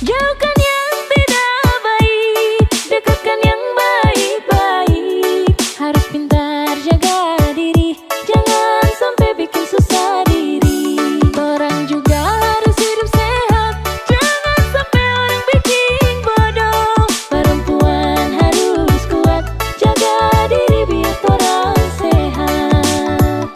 Jauhkan yang tidak baik, dekatkan yang baik-baik. Harus pintar jaga diri, jangan sampai bikin susah diri. Orang juga harus hidup sehat, jangan sampai orang bikin bodoh. Perempuan harus kuat, jaga diri biar orang sehat.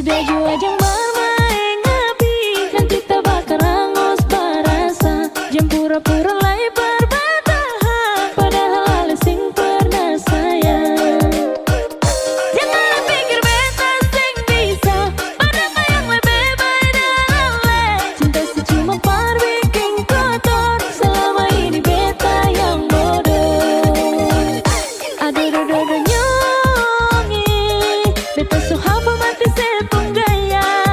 Udah jua jang bermain ngapi, nanti tak bakal angus barasa. Jam pura-pura lai berbatahan, padahal ale sing pernah sayang. Jangan pikir beta sing bisa, padahal yang lebih baik dalam le. Cinta sih cuma bikin kotor, selama ini beta yang bodoh. Aduh nyongi, beta so hafal mati sepung gaya.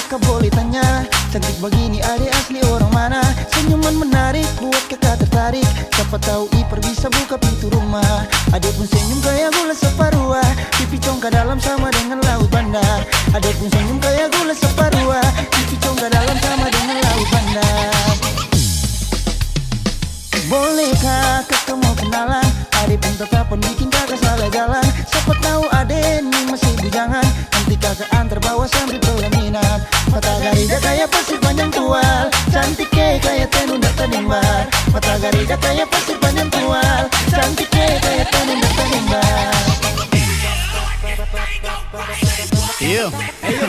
kakak boleh tanya, cantik begini adik asli orang mana? Senyuman menarik buat kakak tertarik, siapa tahu Ipar bisa buka pintu rumah. Adik pun senyum kayak gula separuh, pipi congkak dalam sama dengan laut bandar. Adik pun senyum kayak gula separuh, pipi congkak dalam sama dengan laut bandar. Bolehkah kakak mau kenalan? Adik pun tetapan bikin kakak salah jalan. Siapa tahu adik ini masih bujangan, nanti kakak antar bawa sampai pelaminan. Mata garida kayak pasir panjang tual, cantik kayak tenun dan tenimbar. Mata garida kayak pasir panjang tual, cantik kayak tenun dan tenimbar. Ayo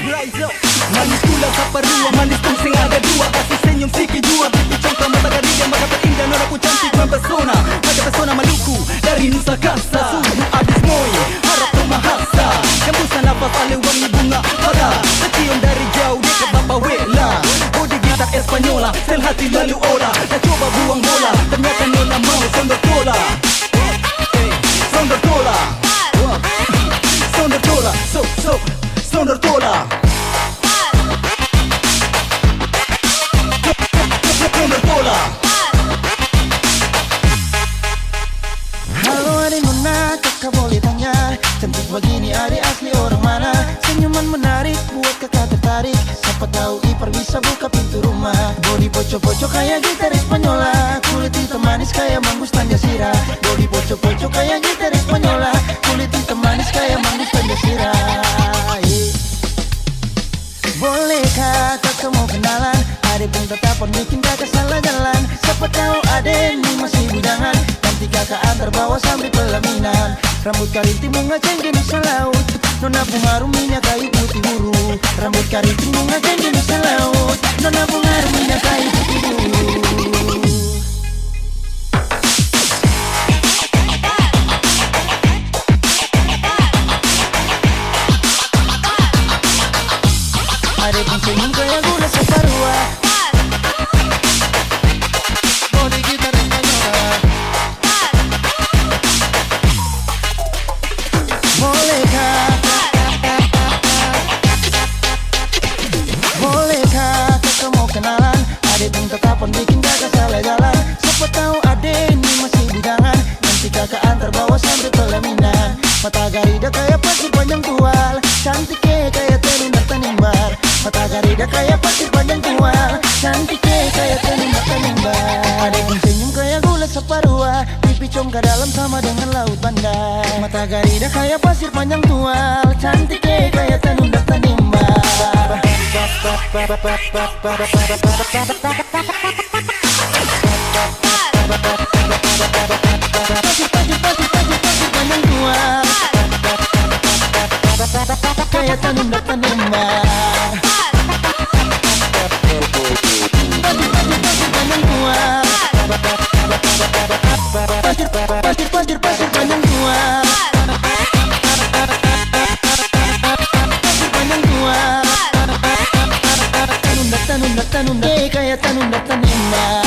Braizo, manis tulang saparua, manis pun sing ada dua, kasih senyum sikit jua, pipi congkak mata garida, mata terindah, noraku cantik mempesona, pada pesona Maluku dari Nusa Kasa, suhu abis moi, harap mahasa, hembusan nafas alih wangi bunga pada, tercium dari jauh dekat Bambawela, bodi gitar Espanyola, sel hati lalu olah, dah coba buang bola, ternyata nona mau sondor tola, sondor tola, sondor tola, sondor tola. Sondor tola. Halo adik nona, kakak boleh tanya, cantik begini adik asli orang mana? Senyuman menarik buat kakak tertarik, siapa tahu Ipar bisa buka pintu rumah. Bodi poco-poco kayak gitar Espanyola, kulit hitam manis kayak manggus Tanjasira. Bodi poco-poco kayak gitar Espanyola, kulit hitam manis kayak manggus Tanjasira. Bolehkah kakak mau kenalan? Adik pun tetapan bikin kakak salah jalan. Siapa tahu adik ini masih bujangan, nanti kakak antar bawa sampai pelaminan. Rambut karinting bunga cengkeh Nusa Laut, nona bunga minyak kayu putih buru. Rambut karinting bunga cengkeh Nusa Laut, nona bunga minyak kayu putih buru. Adik pun senyum kayak gula separuh, bodi gitar Espanyola. Bolehkah kakak mau kenalan? Adik pun tetapan bikin kakak salah jalan. Siapa tahu adik ini masih bujangan, nanti kakak antar bawa sampai pelaminan. Mata garida kayak pasir panjang tual, cantik kayak tenun dan tenimbar. Mata garida kayak pasir panjang tual, cantik kayak tenun dan tenimbar. Adik pun senyum kayak gula separuh, pipi congkak dalam sama dengan laut bandar. Mata garida kayak pasir panjang tual, cantik kayak tenun dan tenimbar. Panjang tual, kayak tenun dan tenimbar. Pasir panjang tual, pasir panjang tual, tenun kayak tenun dan tenimbar.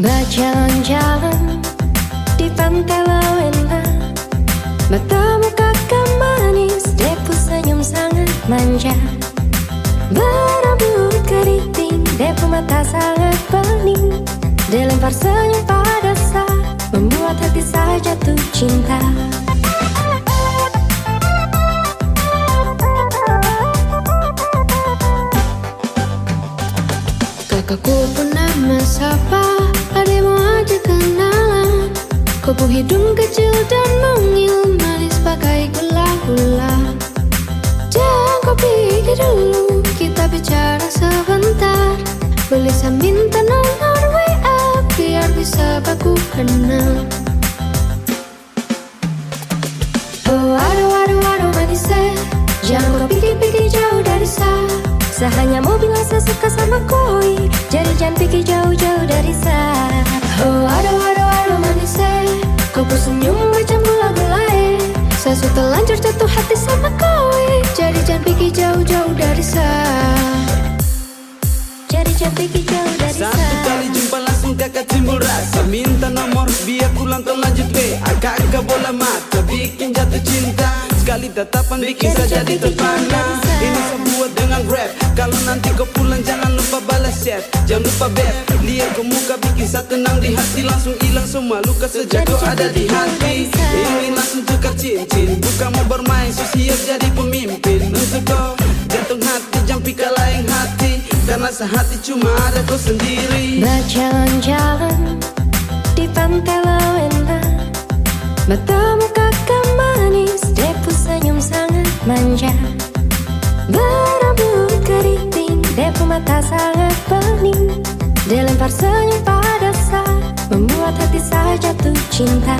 Berjalan-jalan di pantai Lawena, matamu kakak manis, depu senyum sangat manja. Berambut keriting, depu mata sangat bening, dilempar senyum pada saat membuat hati saya jatuh cinta. Kakakku pernah mesapa, adek mau aja kenalan. Kupu hidung kecil dan mungil, manis pakai gula-gula. Jangan kau pikir dulu, kita bicara sebentar. Boleh saya minta nomor WA biar bisa bisa baku kenal. Oh aduh aduh aduh manisnya, jangan kau pikir-pikir jauh dari saya. Saya hanya mau bilang saya suka sama koi, jadi jangan pikir jauh-jauh dari saya. Oh aduh aduh aduh manisnya, kau pun senyum macam bola gulai. Saya sudah terlanjur jatuh hati sama koi, jadi jangan pikir jauh-jauh dari saya. Jadi jangan pikir jauh dari saya. Satu kali jumpa langsung kakak timbul rasa, minta nomor biar pulang lanjut WA. Kakak bola mata bikin jatuh cinta, sekali tatapan bikin saya jadi terpana. Ini saya buat dengan rap, kalau nanti kau pulang jangan lupa balas chat. Jangan lupa beb, lihat kau muka bikin saya tenang di hati. Langsung hilang semua luka sejak kau ada di hati. Ini langsung tukar cincin, bukan mau bermain, so siap jadi pemimpin. Untuk kau jantung hati, jangan pikir lain hati, karena sehati cuma ada kau sendiri. Berjalan-jalan di pantai Lawenda, matamu kakak manis, depu senyum sangat manja. Berambut keriting, depu mata sangat bening, dilempar senyum pada saya, membuat hati saya jatuh cinta.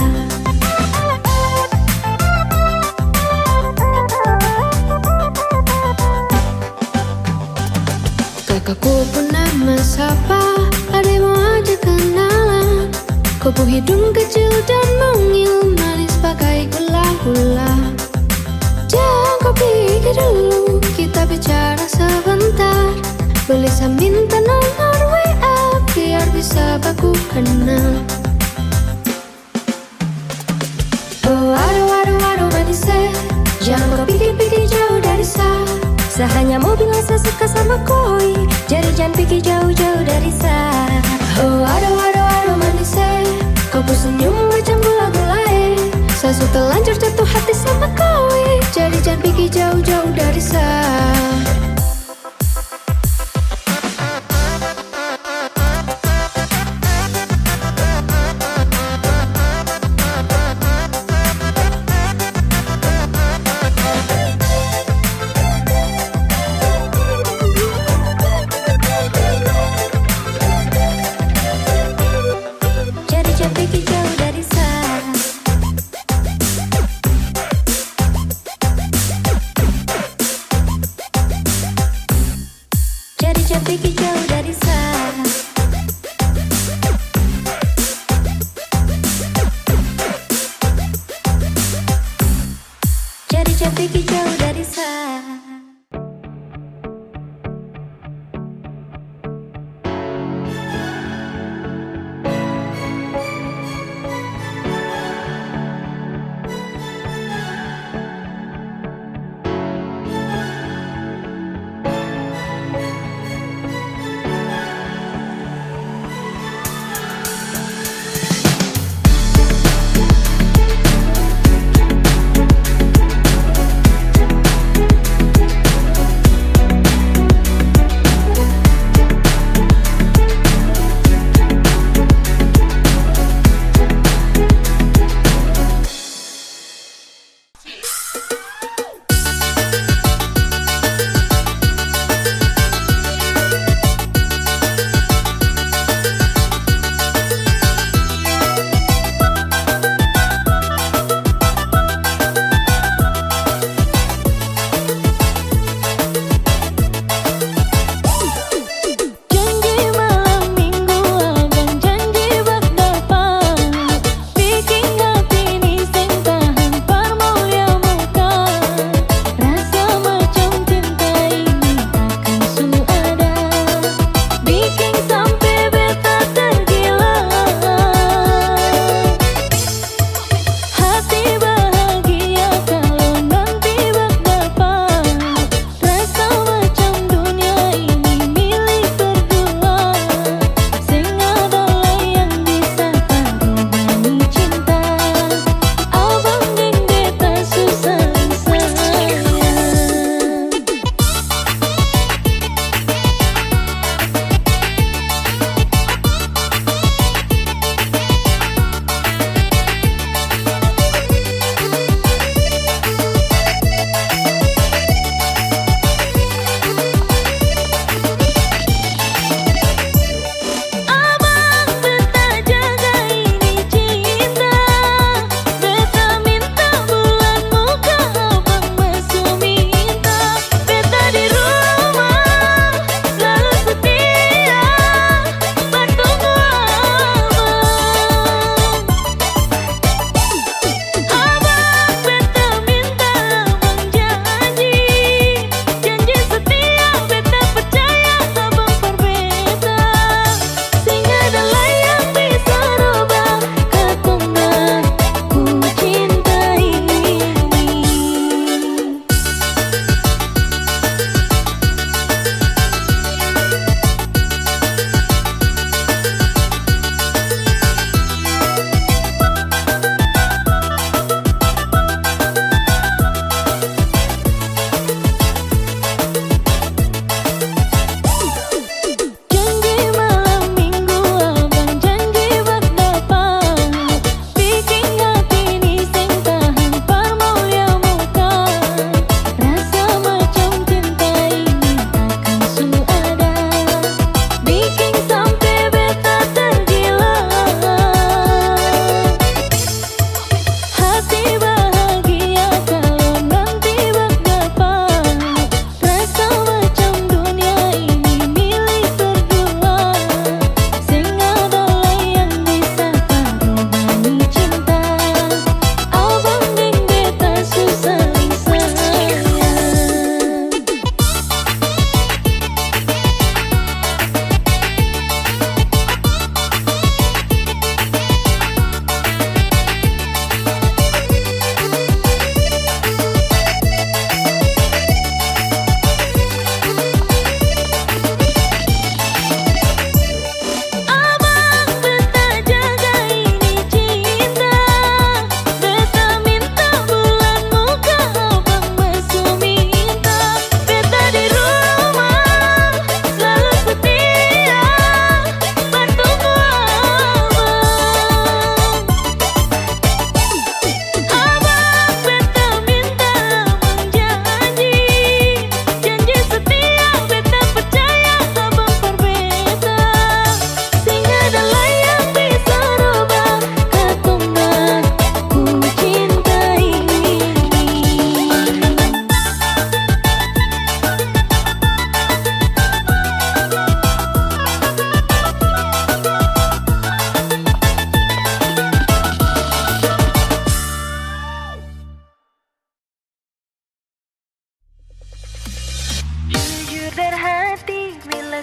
Kakakku pun nama siapa, ada mau ajak kenalan. Kupu hidung kecil dan mungil, manis pakai gula-gula. Jangan kau pikir dulu, kita bicara sebentar. Boleh saya minta nomor WA, biar bisa baku kenal. Oh aduh aduh aduh manisnya, jangan kau pikir-pikir jauh dari saya. Saya hanya mau bilang saya suka sama koi, jadi jangan pikir jauh-jauh dari saya. Oh aduh aduh aduh manisnya, kau pun senyum macam bola gulai. Saya sudah terlanjur jatuh hati sama koi, jadi jangan pikir jauh-jauh dari saya. Jadi jangan pikir jauh dari saya. Jadi jangan pikir jauh dari saya. Jadi jangan pikir jauh dari saya.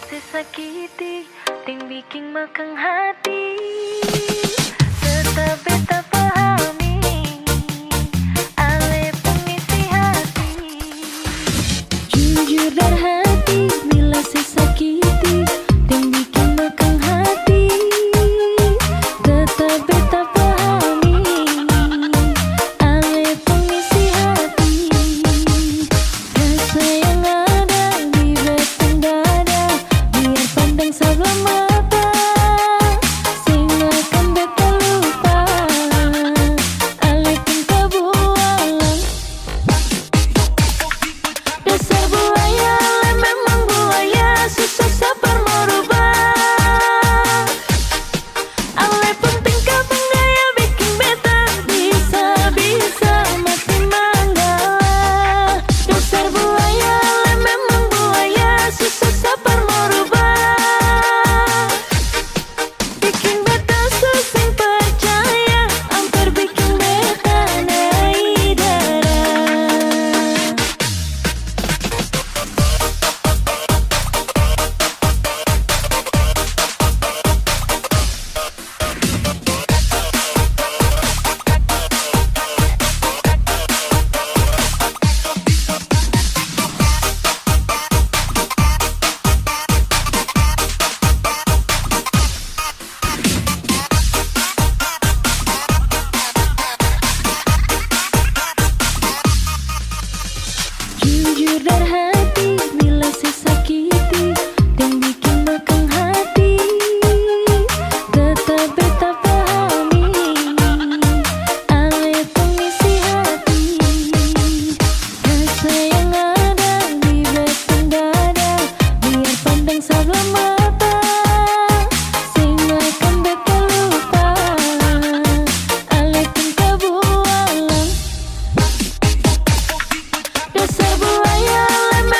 si sakiti ting bikin makang hati. Tetap beta pahami ale pengisi hati. Jujur dari hati bila si sakiti ting bikin makang hati. Tetap beta pahami ale pengisi hati. Rasa yang ada di batang dada biar pandang sebelah mata, sing akan beta lupa ale pun kebualan. Dasar buaya ale memang buaya, susah sabar merubah. Ale pun tingkah penggaya bikin beta bisa-bisa mati manggala. Dasar buaya ale memang buaya, susah sabar merubah. Bikin beta susah percaya, hampir bikin beta naik darah. Jujur dari hati bila si sakiti dan bikin makang hati. Tetap beta pahami ale pengisi hati. Rasa yang ada di batang dada biar pandang sebelah mata, sing akan beta lupa ale pun kebualan. Dasar buaya ale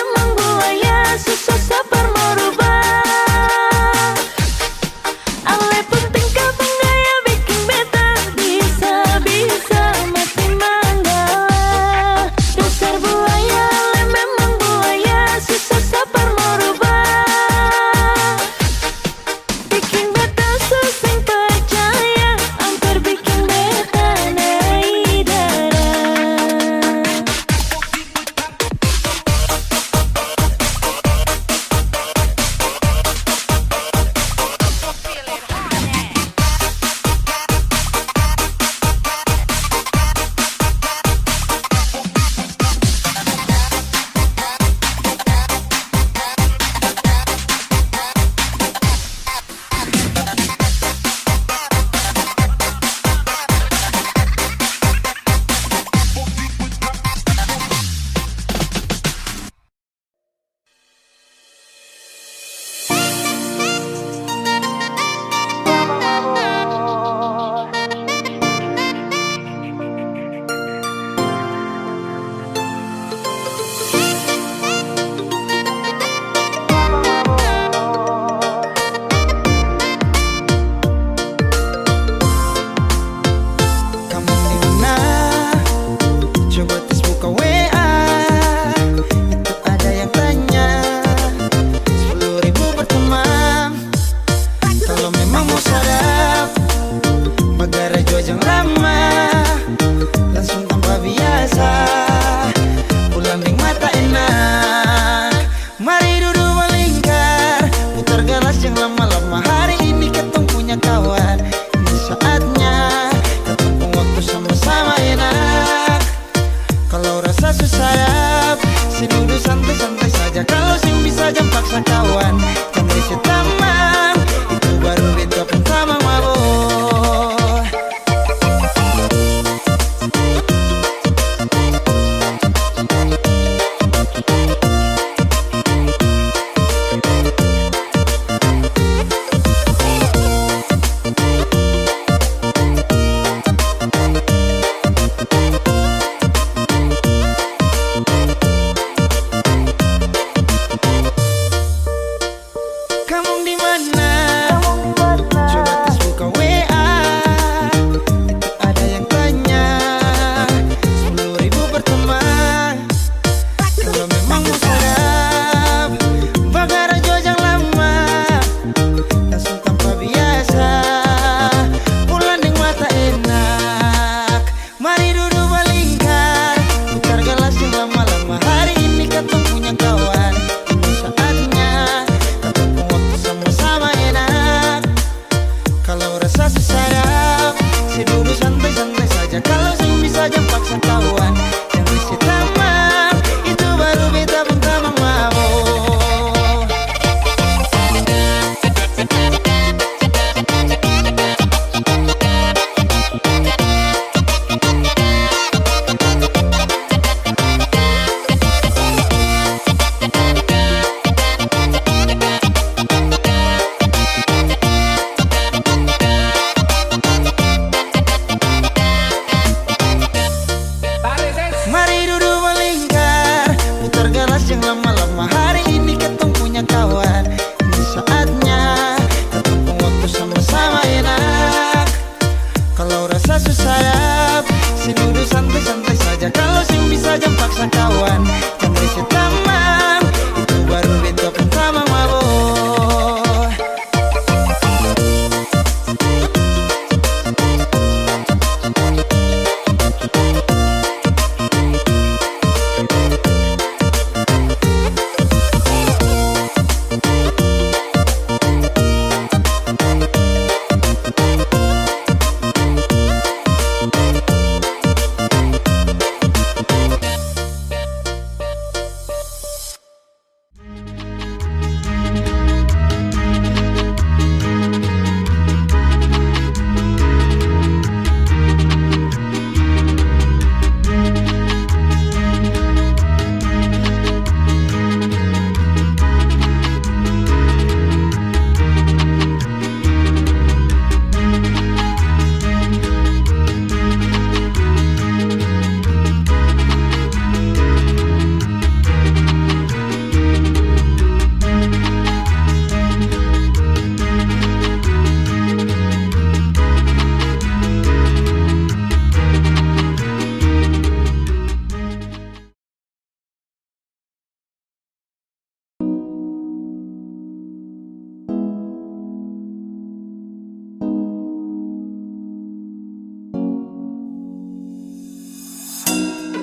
lama-lama. Hari ini ketong punya kawan, ini saatnya ketong pun waktu sama-sama enak. Kalau rasa susah yap, si duduk santai-santai saja. Kalau sing bisa jam paksa kawan, kan rese tamang, itu baru beta pun tamang mabok.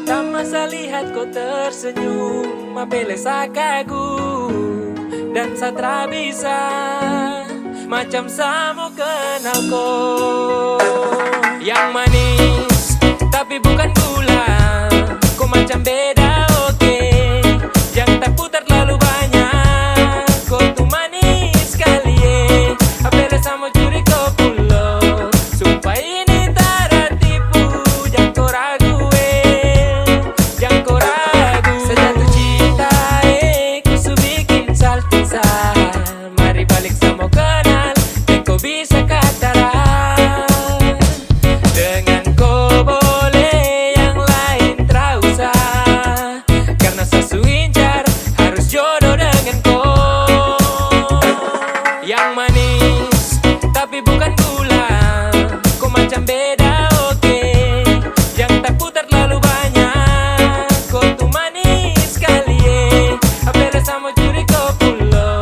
Pertama saya lihat kau tersenyum, apele saya kagum dan saya tak bisa macam saya mau kenal kau. Yang manis tapi bukan gula, kau macam beda oke. Yang tak putar terlalu banyak, kau tuh manis sekali apele saya mau curi kau pulau. Sumpah ini tak ada tipu, jangan kau ragu jangan kau ragu. Sejatuh cinta ku su bikin saltisa. Mari balik sama kenal, dan kau bisa kataran. Dengan kau boleh yang lain tak usah, karena sesu incar harus jodoh dengan kau. Yang manis tapi bukan gula, kau macam beda oke. Yang tak putar terlalu banyak, kau tuh manis sekali apele sama curi kau pulau.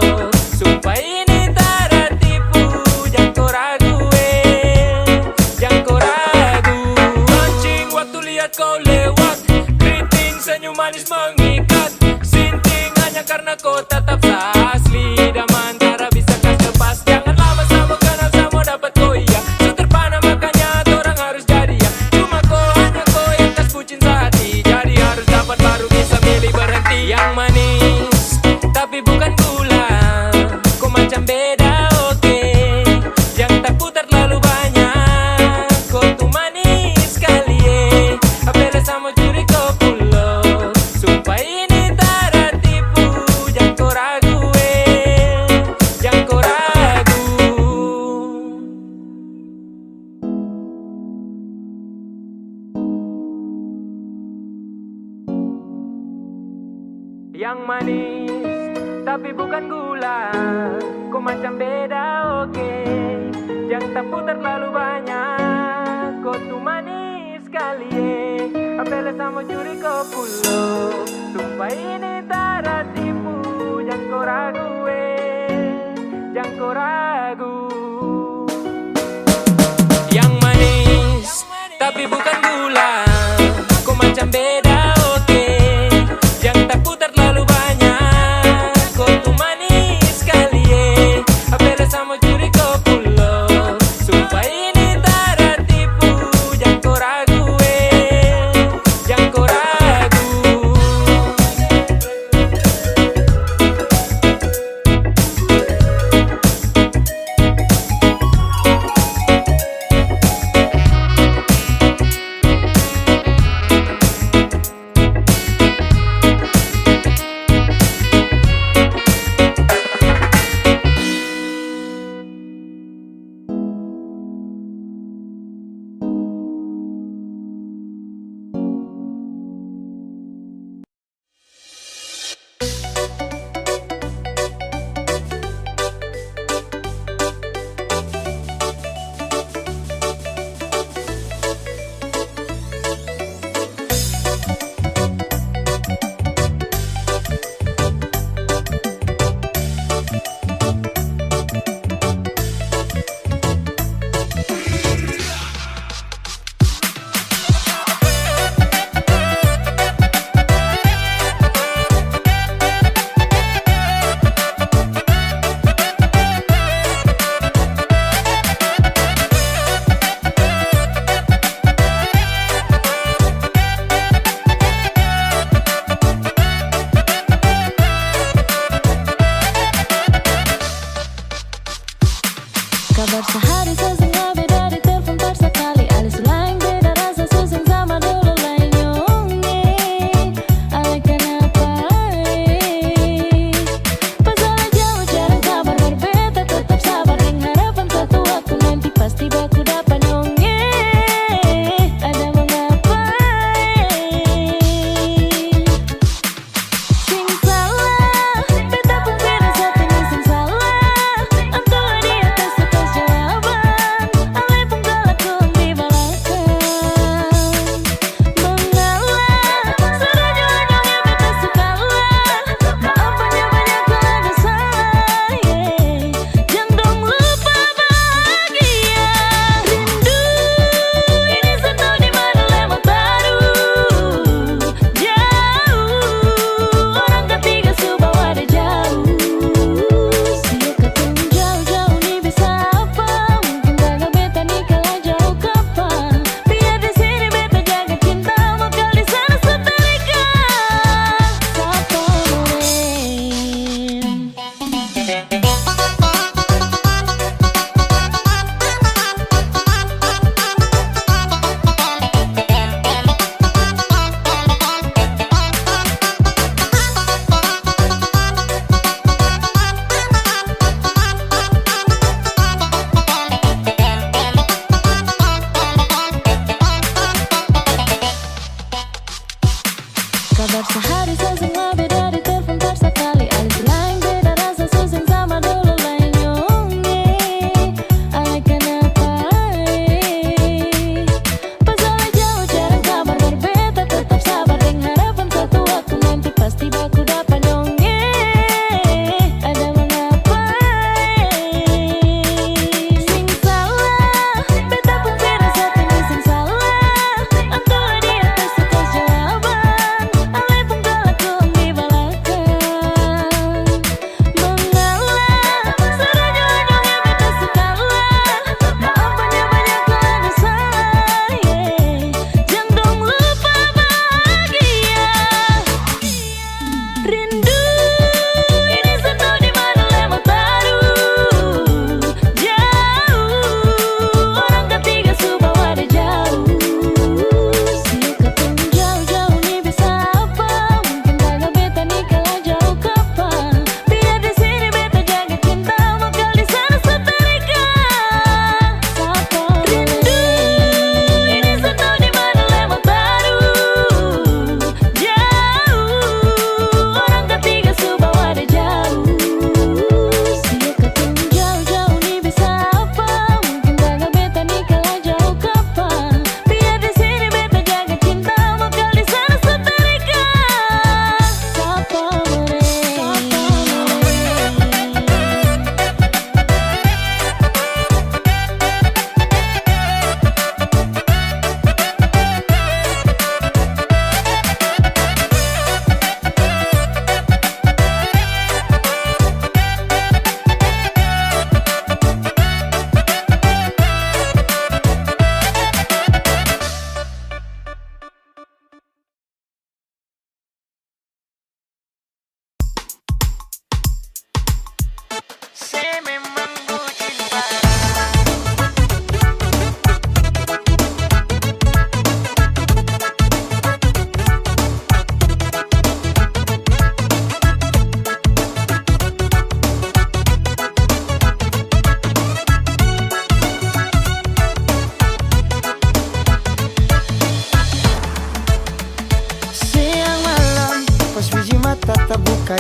Sumpah ini tak ada tipu, jangan kau ragu jangan kau ragu. Mancing waktu lihat kau lewat, keriting senyum manis mengikat. Sinting hanya karena kau tetap asli, dan antara bisa kas lepas. Jangan lama sama kenal sama dapat kau iya. Seterpana makanya orang harus jadi ya. Cuma kau hanya kau yang kas bucin sehati, jadi harus dapat baru bisa milih berhenti. Yang manis tapi bukan gula, kau macam beda oke. Yang tak putar terlalu banyak, kau tuh manis sekali apele sama curi kau pulau. Sumpah ini tak ada tipu, jangan kau ragu jangan kau ragu. Yang manis tapi bukan gula, kau macam beda oke. Yang tak putar terlalu banyak, kau tuh manis sekali apele sama curi kau pulau. Sumpah ini tak ada tipu, jangan kau ragu jangan kau ragu. Yang manis tapi bukan gula, kau macam beda oke. Yang tak putar terlalu banyak, kau tuh manis sekali apele sama curi kau pulau. Sumpah ini tak ada tipu, jangan kau ragu jangan kau ragu.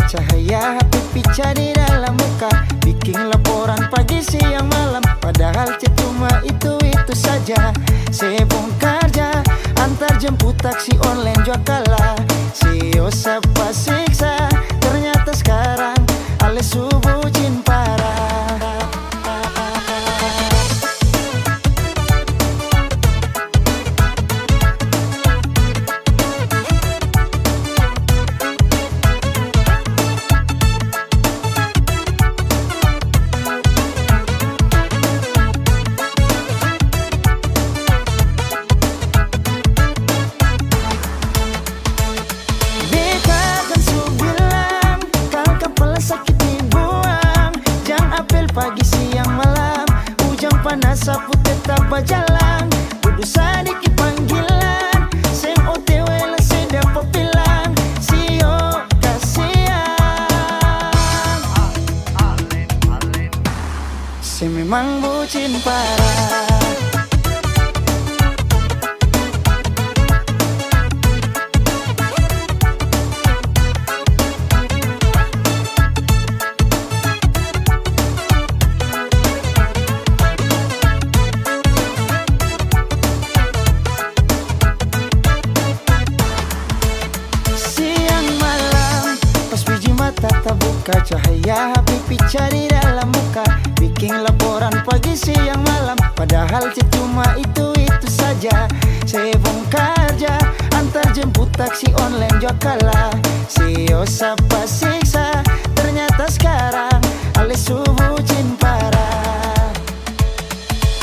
cahaya HP pica di dalam muka, bikin laporan pagi siang malam. Padahal cuma itu saja. Saya bongkarja, antar jemput taksi online juga kalah. Sio sapa siksa, ternyata sekarang ale subuh jin parah. Pagi siang malam, ujang panas sapu tetap berjalan. Duduk sedikit panggilan, seng OTW lah sedap pepilang. Sio kasihan, saya memang bucin parah. Tak buka cahaya HP pica di dalam muka, bikin laporan pagi siang malam. Padahal cuma itu saja. Saya bongkarja, antar jemput taksi online juga kalah. Sio sapa siksa, ternyata sekarang ale subuh jin parah.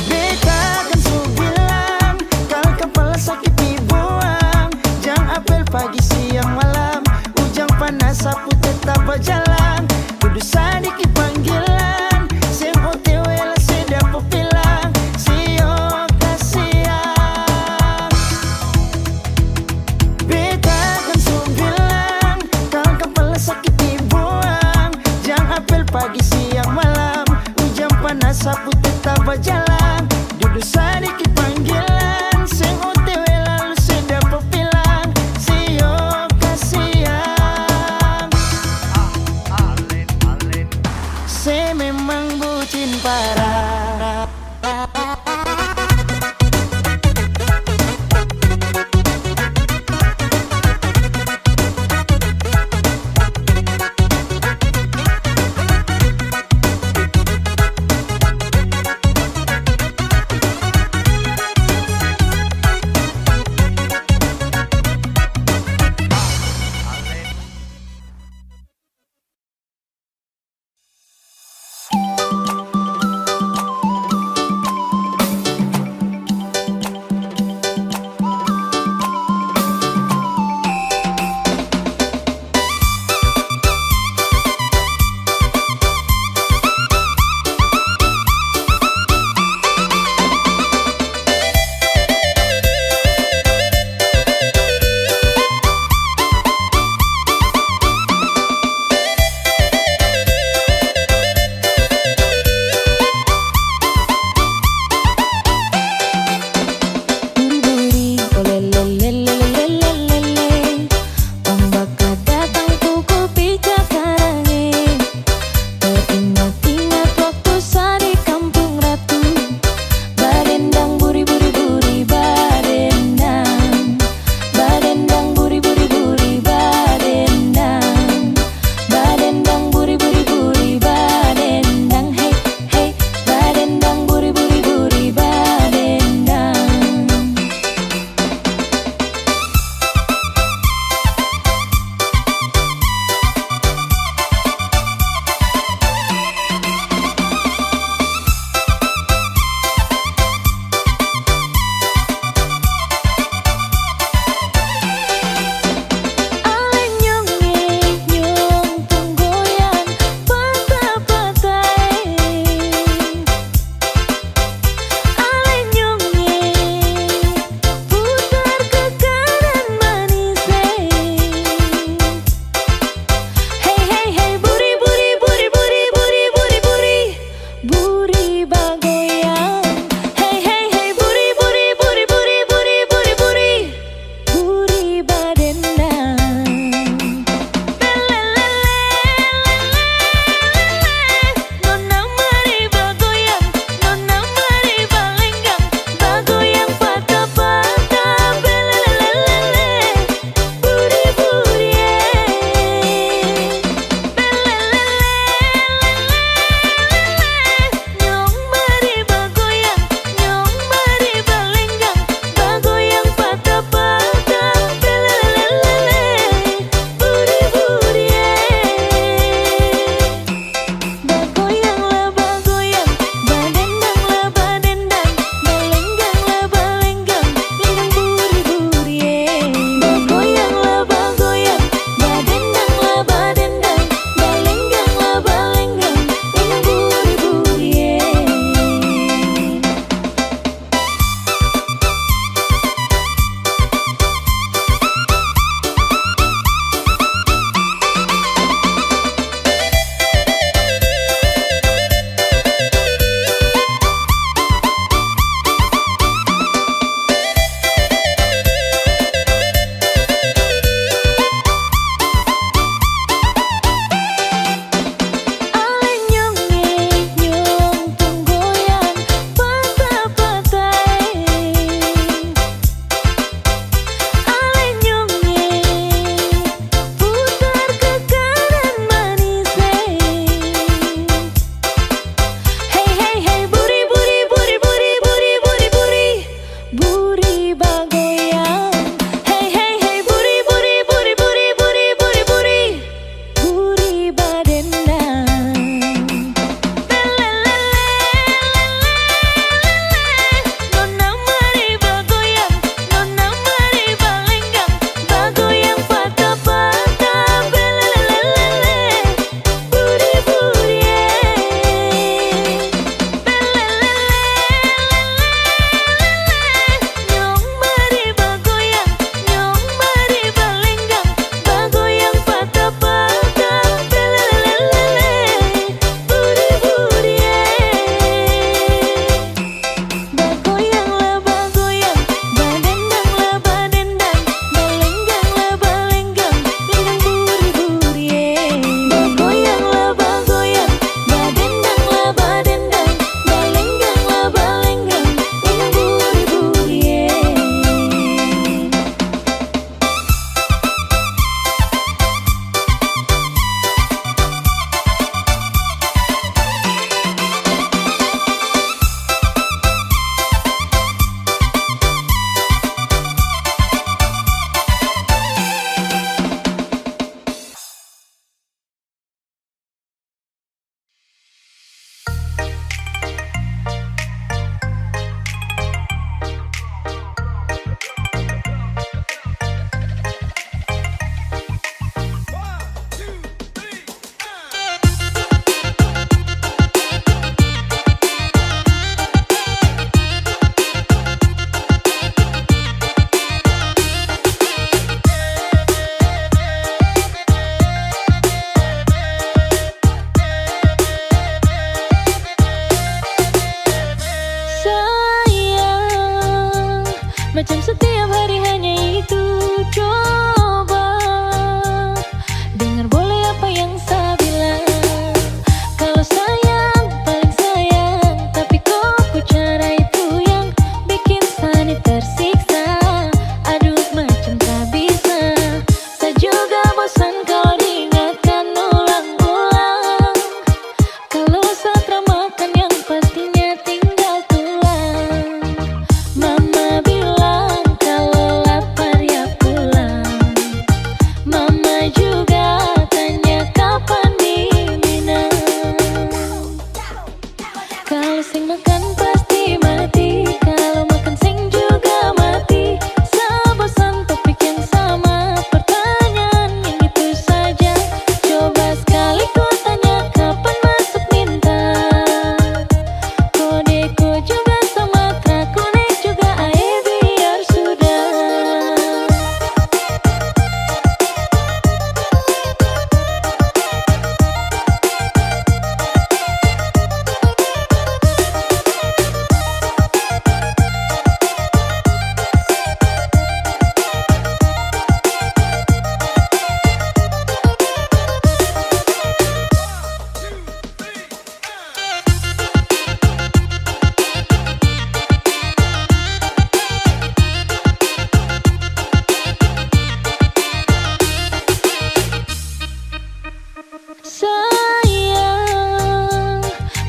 Beta kan su bilang, kalau kepala sakit dibuang. Jangan apel pagi siang malam, ujang panas sapu tetap berjalan. Duduk sedikit panggilan, seng OTW lah sedap pepilang. Sio kasihan, beta kan su bilang, kalau kepala sakit dibuang. Jangan apel pagi siang malam, ujang panas sapu tetap berjalan. Duduk sedikit panggilan, seng OTW lalu sedap pepilang. Sio kasihan, saya memang bucin parah.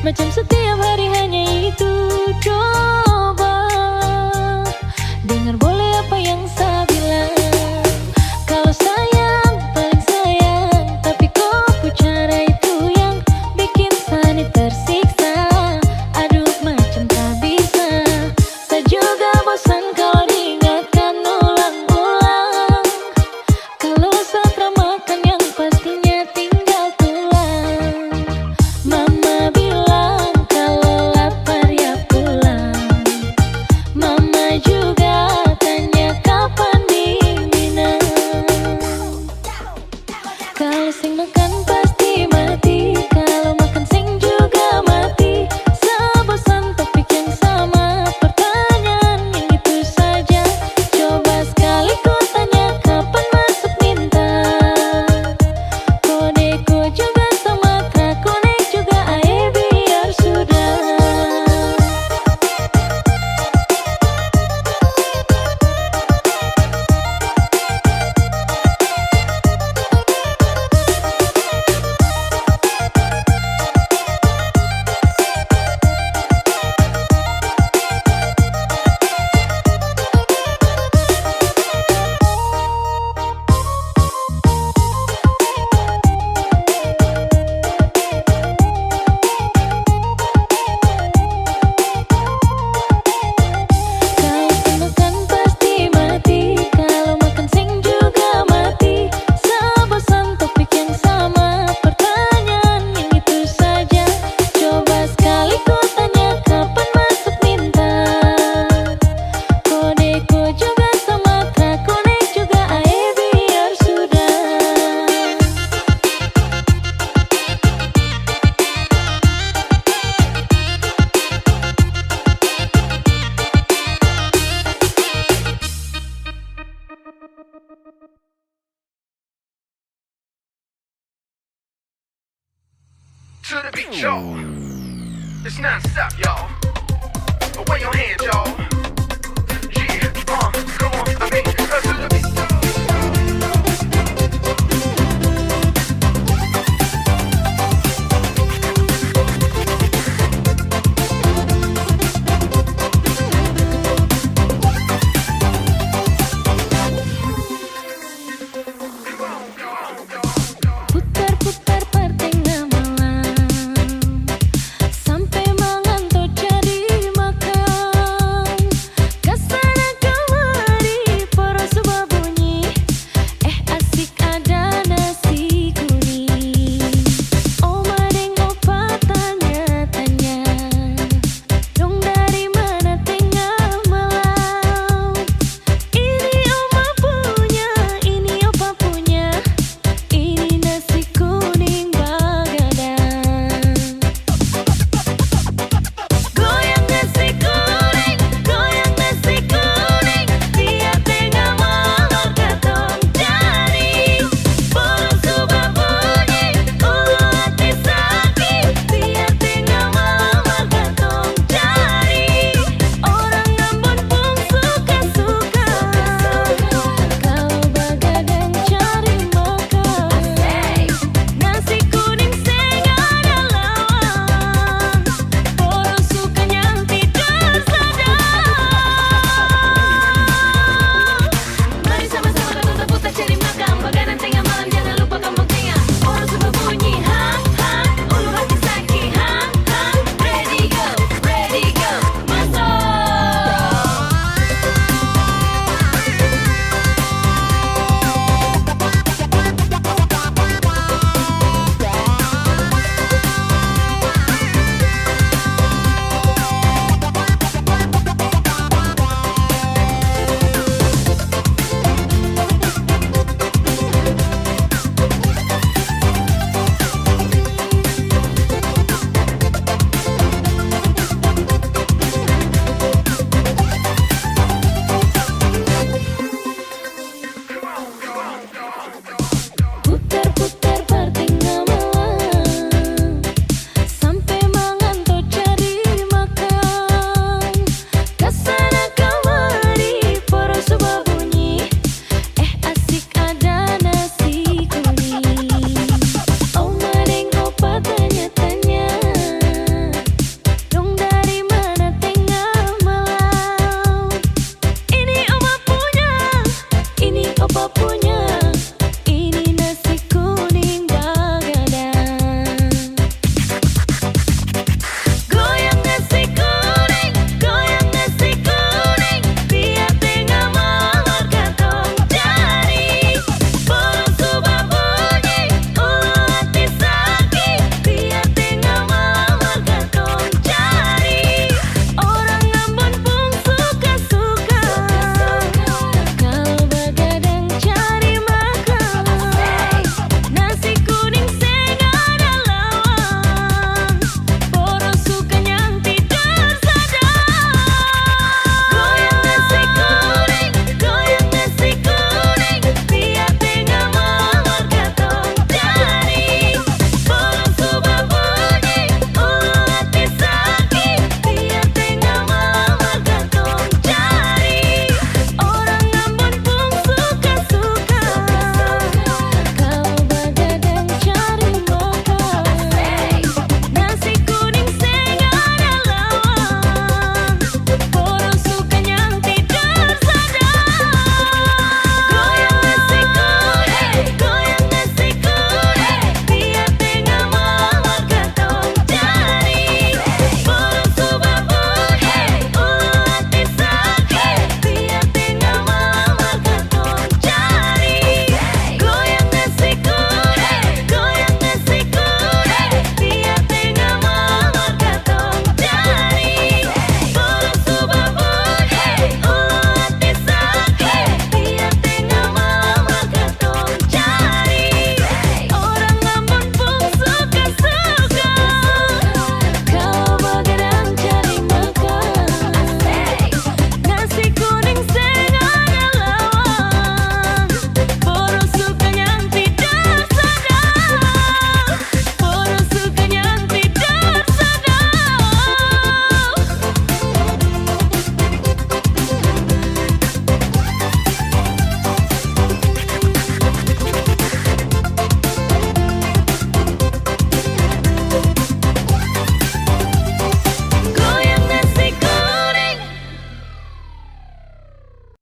Macam setiap hari hanya itu. Coba dengar boleh apa yang saya bilang. Kalau sayang, paling sayang, tapi kok cara itu yang bikin saya tersiksa. Aduh macam tak bisa. Saya juga bosan kalau diingatkan ulang-ulang. Kalau saya termakan yang pastinya tinggal tulang. Mama bilang kalau lapar ya pulang. Mama juga tanya kapan diminum. Kalau sing makan pasti mati. Kalau makan sing juga mati. Sebosan topik yang sama, pertanyaan yang itu saja. Coba sekali ku tanya kapan masuk minta. Kodeko juga sama, konek juga ae biar sudah. Kalau sing makan pasti mati. Kalau makan sing juga mati. Sebosan topik yang sama, pertanyaan yang itu saja. Coba sekali ku tanya kapan masuk minta. Kodeko juga sama, konek juga ae biar sudah. To the beat, y'all. It's non-stop, y'all. Away your hands, y'all.